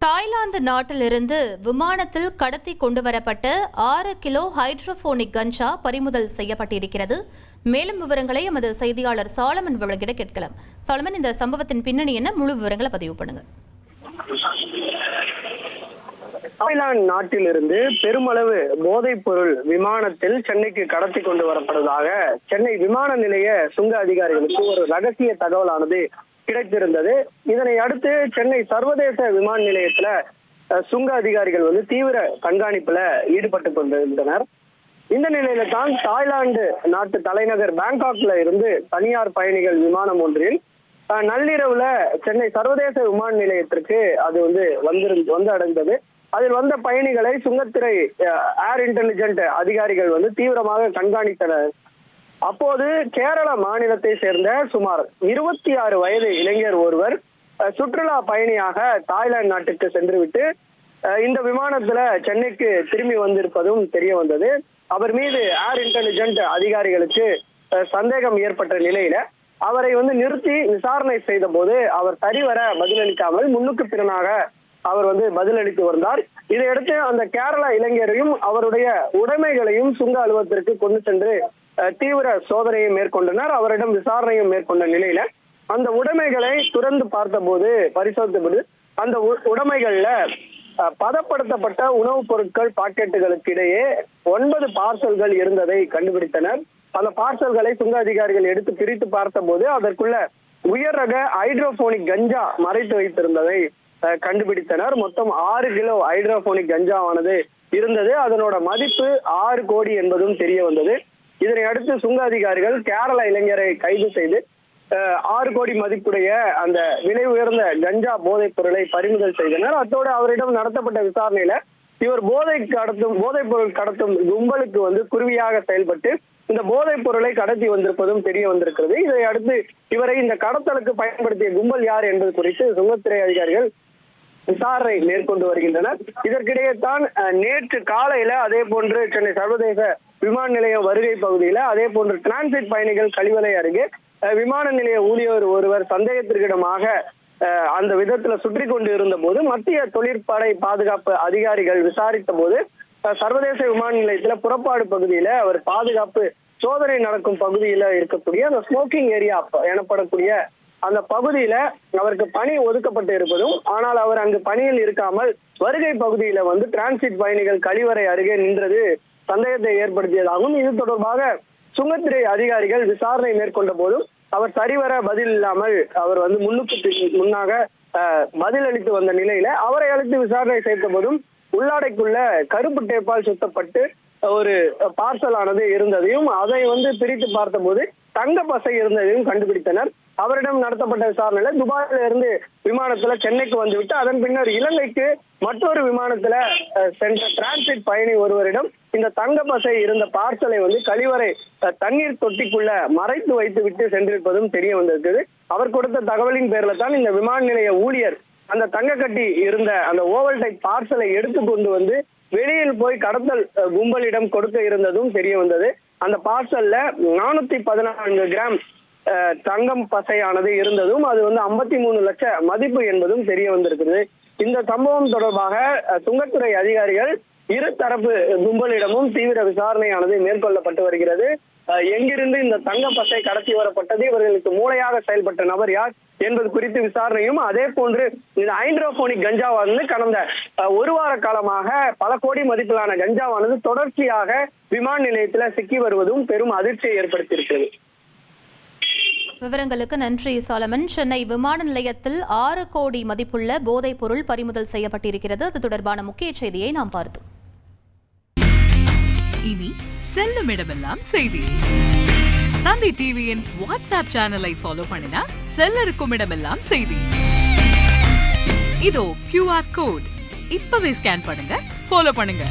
Thailand நாட்டிலிருந்து விமானத்தில் கடத்தி கொண்டுவரப்பட்ட 6 கிலோ ஹைட்ரோபோனிக் கஞ்சா பறிமுதல் செய்யப்பட்டிருக்கிறது. மேலும் விவரங்களை எமது செய்தியாளர் சாலமன் வழங்கிட கேட்கலாம். சாலமன், இந்த சம்பவத்தின் பின்னணி என்ன? முழு விவரங்களை பதிவு பண்ணுங்க. தாய்லாந்து நாட்டிலிருந்து பெருமளவு போதைப் பொருள் விமானத்தில் சென்னைக்கு கடத்தி கொண்டு வரப்படுவதாக சென்னை விமான நிலைய சுங்க அதிகாரிகளுக்கு ஒரு ரகசிய தகவலானது கிடைத்திருந்தது. இதனை அடுத்து சென்னை சர்வதேச விமான நிலையத்துல சுங்க அதிகாரிகள் தீவிர கண்காணிப்புல ஈடுபட்டு கொண்டிருந்தனர். இந்த நிலையில தான் தாய்லாந்து நாட்டு தலைநகர் பேங்காக்ல இருந்து தனியார் பயணிகள் விமானம் ஒன்றில் நள்ளிரவுல சென்னை சர்வதேச விமான நிலையத்திற்கு அது வந்து அடைந்தது. அதில் வந்த பயணிகளை சுங்கத்துறை ஏர் இன்டெலிஜென்ட் அதிகாரிகள் தீவிரமாக கண்காணித்தனர். அப்போது கேரள மாநிலத்தை சேர்ந்த சுமார் 26 வயது இளைஞர் ஒருவர் சுற்றுலா பயணியாக தாய்லாந்து நாட்டுக்கு சென்றுவிட்டு இந்த விமானத்துல சென்னைக்கு திரும்பி வந்திருப்பதும் தெரிய வந்தது. அவர் மீது ஏர் இன்டெலிஜென்ட் அதிகாரிகளுக்கு சந்தேகம் ஏற்பட்ட நிலையில அவரை நிறுத்தி விசாரணை செய்த போது அவர் சரிவர பதிலளிக்காமல் முன்னுக்கு பிறனாக அவர் பதிலளித்து வந்தார். இதையடுத்து அந்த கேரள இளைஞரையும் அவருடைய உடைமைகளையும் சுங்க அலுவலகத்திற்கு கொண்டு சென்று தீவிர சோதனையை மேற்கொண்டனர். அவரிடம் விசாரணையும் மேற்கொண்ட நிலையில அந்த உடைமைகளை துறந்து பரிசோதித்தபோது அந்த உடைமைகள்ல பதப்படுத்தப்பட்ட உணவுப் பொருட்கள் பாக்கெட்டுகளுக்கு இடையே 9 பார்சல்கள் இருந்ததை கண்டுபிடித்தனர். அந்த பார்சல்களை சுங்க அதிகாரிகள் எடுத்து பிரித்து பார்த்த போது அதற்குள்ள உயர் ரக ஹைட்ரோபோனிக் கஞ்சா மறைத்து வைத்திருந்ததை கண்டுபிடித்தனர். மொத்தம் 6 கிலோ ஹைட்ரோபோனிக் கஞ்சாவானது இருந்தது. அதனோட மதிப்பு 6 கோடி என்பதும் தெரிய வந்தது. இதனை அடுத்து சுங்க அதிகாரிகள் கேரள இளைஞரை கைது செய்து 6 கோடி மதிப்புடைய அந்த விலை உயர்ந்த கஞ்சா போதைப் பொருளை பறிமுதல் செய்தனர். அத்தோடு அவரிடம் நடத்தப்பட்ட விசாரணையில இவர் போதைப் பொருள் கடத்தும் கும்பலுக்கு குருவியாக செயல்பட்டு இந்த போதைப் பொருளை கடத்தி வந்திருப்பதும் தெரிய வந்திருக்கிறது. இதை அடுத்து இவரை இந்த கடத்தலுக்கு பயன்படுத்திய கும்பல் யார் என்பது குறித்து சுங்கத்துறை அதிகாரிகள் விசாரணை மேற்கொண்டு வருகின்றனர். இதற்கிடையே தான் நேற்று காலையில அதே போன்று சென்னை சர்வதேச விமான நிலையம் வருகை பகுதியில அதே போன்று டிரான்சிட் பயணிகள் கழிவறை அருகே விமான நிலைய ஊழியர் ஒருவர் சந்தேகத்திற்கிடமாக அந்த விதத்துல சுற்றி கொண்டு இருந்த போது மத்திய தொழிற்படை பாதுகாப்பு அதிகாரிகள் விசாரித்த போது சர்வதேச விமான நிலையத்துல புறப்பாடு பகுதியில அவர் பாதுகாப்பு சோதனை நடக்கும் பகுதியில இருக்கக்கூடிய அந்த ஸ்மோக்கிங் ஏரியா எனப்படக்கூடிய அந்த பகுதியில அவருக்கு பணி ஒதுக்கப்பட்டு இருப்பதும், ஆனால் அவர் அங்கு பணியில் இருக்காமல் வருகை பகுதியில டிரான்சிட் பயணிகள் கழிவறை அருகே நின்றது சந்தேகத்தை ஏற்படுத்தியதாகவும், இது தொடர்பாக சுங்கத்துறை அதிகாரிகள் விசாரணை மேற்கொண்ட போதும் அவர் சரிவர பதில் இல்லாமல் அவர் முன்னாக பதில் அளித்து வந்த நிலையில அவரை அழைத்து விசாரணை செய்த போதும் உள்ளாடைக்குள்ள கருப்பு டேப்பால் சுத்தப்பட்டு ஒரு பார்சல் ஆனது இருந்ததையும் அதை பிரித்து பார்த்த போது தங்க பசை இருந்ததையும் கண்டுபிடித்தனர். அவரிடம் நடத்தப்பட்ட விசாரணையில துபாயில இருந்து விமானத்துல சென்னைக்கு வந்துவிட்டு அதன் பின்னர் இலங்கைக்கு மற்றொரு விமானத்துல சென்ற டிரான்சிட் பயணி ஒருவரிடம் இந்த தங்க பசை இருந்த பார்சலை கழிவறை தண்ணீர் தொட்டிக்குள்ள மறைத்து வைத்து விட்டு சென்றிருப்பதும் தெரிய வந்திருக்குது. அவர் கொடுத்த தகவலின் பேர்ல தான் இந்த விமான நிலைய ஊழியர் அந்த தங்க கட்டி இருந்த அந்த ஓவல் டைப் பார்சலை எடுத்து கொண்டு வெளியில் போய் கடத்தல் கும்பலிடம் கொடுக்க இருந்ததும் தெரிய வந்தது. அந்த பார்சல்ல 414 கிராம் தங்கம் பசையானது இருந்ததும் அது 53 லட்சம் மதிப்பு என்பதும் தெரிய வந்திருக்கிறது. இந்த சம்பவம் தொடர்பாக சுங்கத்துறை அதிகாரிகள் இரு தரப்பு கும்பலிடமும் தீவிர விசாரணையானது மேற்கொள்ளப்பட்டு வருகிறது. எங்கிருந்து இந்த தங்க பசை கடத்தி வரப்பட்டது, இவர்களுக்கு மூளையாக செயல்பட்ட நபர் யார் என்பது குறித்து விசாரணையும், அதே போன்று இந்த ஹைட்ரோபோனிக் கஞ்சாவானது கடந்த ஒரு வார காலமாக பல கோடி மதிப்பிலான கஞ்சாவானது தொடர்ச்சியாக விமான நிலையத்துல சிக்கி வருவதும் பெரும் அதிர்ச்சியை ஏற்படுத்தியிருக்கிறது. விவரங்களுக்கு நன்றி சாலமன். சென்னை விமான நிலையத்தில் 6 கோடி மதிப்புள்ள போதைப் பொருள் பறிமுதல் செய்யப்பட்டிருக்கிறது. அது தொடர்பான முக்கிய செய்தியை நாம் பார்த்தோம். இனி செல்லும் இடமெல்லாம் செய்தி. தந்தி டிவியின் வாட்ஸ்அப் சேனலை ஃபாலோ பண்ணினா செல்ல இருக்கும் இடமெல்லாம் செய்தி. இதோ QR கோட் இப்பவே ஸ்கேன் பண்ணுங்க, ஃபாலோ பண்ணுங்க.